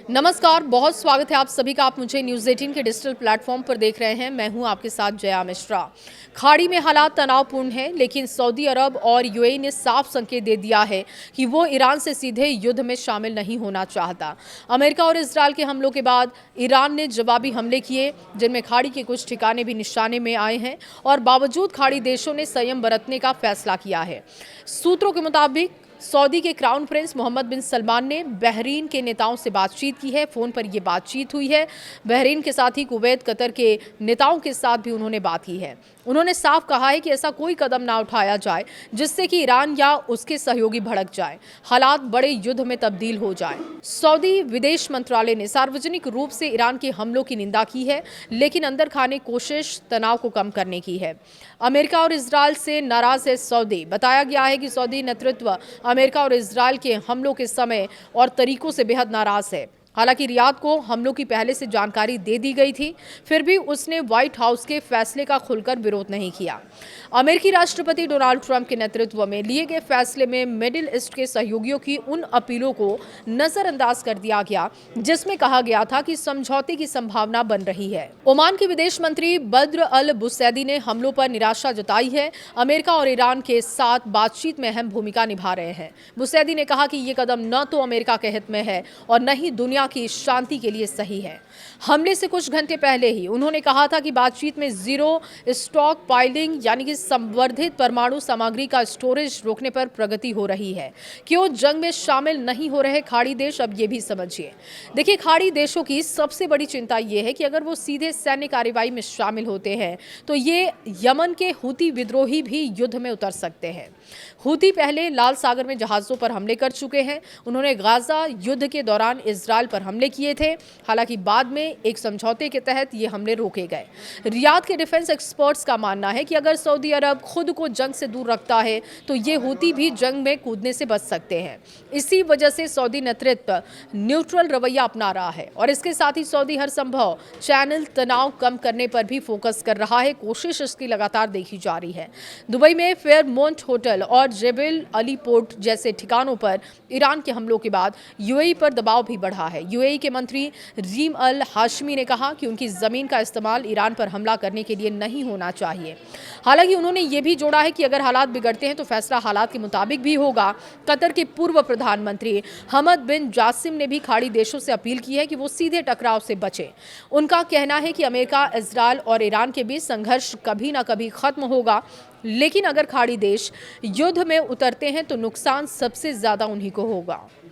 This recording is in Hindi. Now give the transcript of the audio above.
नमस्कार, बहुत स्वागत है आप सभी का। आप मुझे न्यूज़ 18 के डिजिटल प्लेटफॉर्म पर देख रहे हैं। मैं हूं आपके साथ जया मिश्रा। खाड़ी में हालात तनावपूर्ण हैं, लेकिन सऊदी अरब और यूएई ने साफ संकेत दे दिया है कि वो ईरान से सीधे युद्ध में शामिल नहीं होना चाहता। अमेरिका और इजरायल के हमलों के बाद ईरान ने जवाबी हमले किए, जिनमें खाड़ी के कुछ ठिकाने भी निशाने में आए हैं और बावजूद खाड़ी देशों ने संयम बरतने का फैसला किया है। सूत्रों के मुताबिक सऊदी के क्राउन प्रिंस मोहम्मद बिन सलमान ने बहरीन के नेताओं से बातचीत की है। फोन पर यह बातचीत हुई है। बहरीन के साथ ही कुवैत, कतर के नेताओं के साथ भी उन्होंने बात की है। उन्होंने साफ कहा है कि ऐसा कोई कदम ना उठाया जाए जिससे कि ईरान या उसके सहयोगी भड़क जाए, हालात बड़े युद्ध में तब्दील हो जाए। सऊदी विदेश मंत्रालय ने सार्वजनिक रूप से ईरान के हमलों की निंदा की है, लेकिन अंदर खाने कोशिश तनाव को कम करने की है। अमेरिका और इजरायल से नाराज है सऊदी। बताया गया है कि सऊदी नेतृत्व अमेरिका और इजरायल के हमलों के समय और तरीकों से बेहद नाराज है। हालांकि रियाद को हमलों की पहले से जानकारी दे दी गई थी, फिर भी उसने व्हाइट हाउस के फैसले का खुलकर विरोध नहीं किया। अमेरिकी राष्ट्रपति डोनाल्ड ट्रंप के नेतृत्व में लिए गए फैसले में मिडिल ईस्ट के सहयोगियों की उन अपीलों को नजरअंदाज कर दिया गया जिसमें कहा गया था कि समझौते की संभावना बन रही है। ओमान के विदेश मंत्री बद्र अल बुसैदी ने हमलों पर निराशा जताई है। अमेरिका और ईरान के साथ बातचीत में अहम भूमिका निभा रहे हैं। बुसैदी ने कहा कि ये कदम न तो अमेरिका के हित में है और न ही दुनिया की शांति के लिए सही है। हमले से कुछ घंटे पहले ही उन्होंने कहा था कि बातचीत में जीरो स्टॉक पाइलिंग यानी कि संवर्धित परमाणु सामग्री का स्टोरेज रोकने पर प्रगति हो रही है। क्यों जंग में शामिल नहीं हो रहे खाड़ी देश, अब ये भी समझिए। देखिए, खाड़ी देशों की सबसे बड़ी चिंता यह है कि अगर वो सीधे सैन्य कार्रवाई में शामिल होते हैं तो ये यमन के हूती विद्रोही भी युद्ध में उतर सकते हैं। हूती पहले लाल सागर में जहाजों पर हमले कर चुके हैं। उन्होंने गाजा युद्ध के दौरान इजरायल पर हमले किए थे। हालांकि बाद में एक समझौते के तहत ये हमले रोके गए। रियाद के डिफेंस एक्सपर्ट्स का मानना है कि अगर सऊदी अरब खुद को जंग से दूर रखता है तो ये हूती भी जंग में कूदने से बच सकते हैं। इसी वजह से सऊदी नेतृत्व न्यूट्रल रवैया अपना रहा है और इसके साथ ही सऊदी हर संभव चैनल तनाव कम करने पर भी फोकस कर रहा है। कोशिश इसकी लगातार देखी जा रही है। दुबई में फेयरमोंट होटल और जेबेल अली पोर्ट जैसे ठिकानों पर ईरान के हमलों के बाद यूएई पर दबाव भी बढ़ा है। यूएई के मंत्री रीम अल हाशमी ने कहा कि उनकी जमीन का इस्तेमाल ईरान पर हमला करने के लिए नहीं होना चाहिए। हालांकि उन्होंने ये भी जोड़ा है कि अगर हालात बिगड़ते हैं तो फैसला हालात के मुताबिक भी होगा। कतर के पूर्व प्रधानमंत्री हमद बिन जासिम ने भी खाड़ी देशों से अपील की है कि वो सीधे टकराव से बचें। उनका कहना है कि अमेरिका, इजरायल और ईरान के बीच संघर्ष कभी ना कभी खत्म होगा, लेकिन अगर खाड़ी देश युद्ध में उतरते हैं तो नुकसान सबसे ज्यादा उन्हीं को होगा।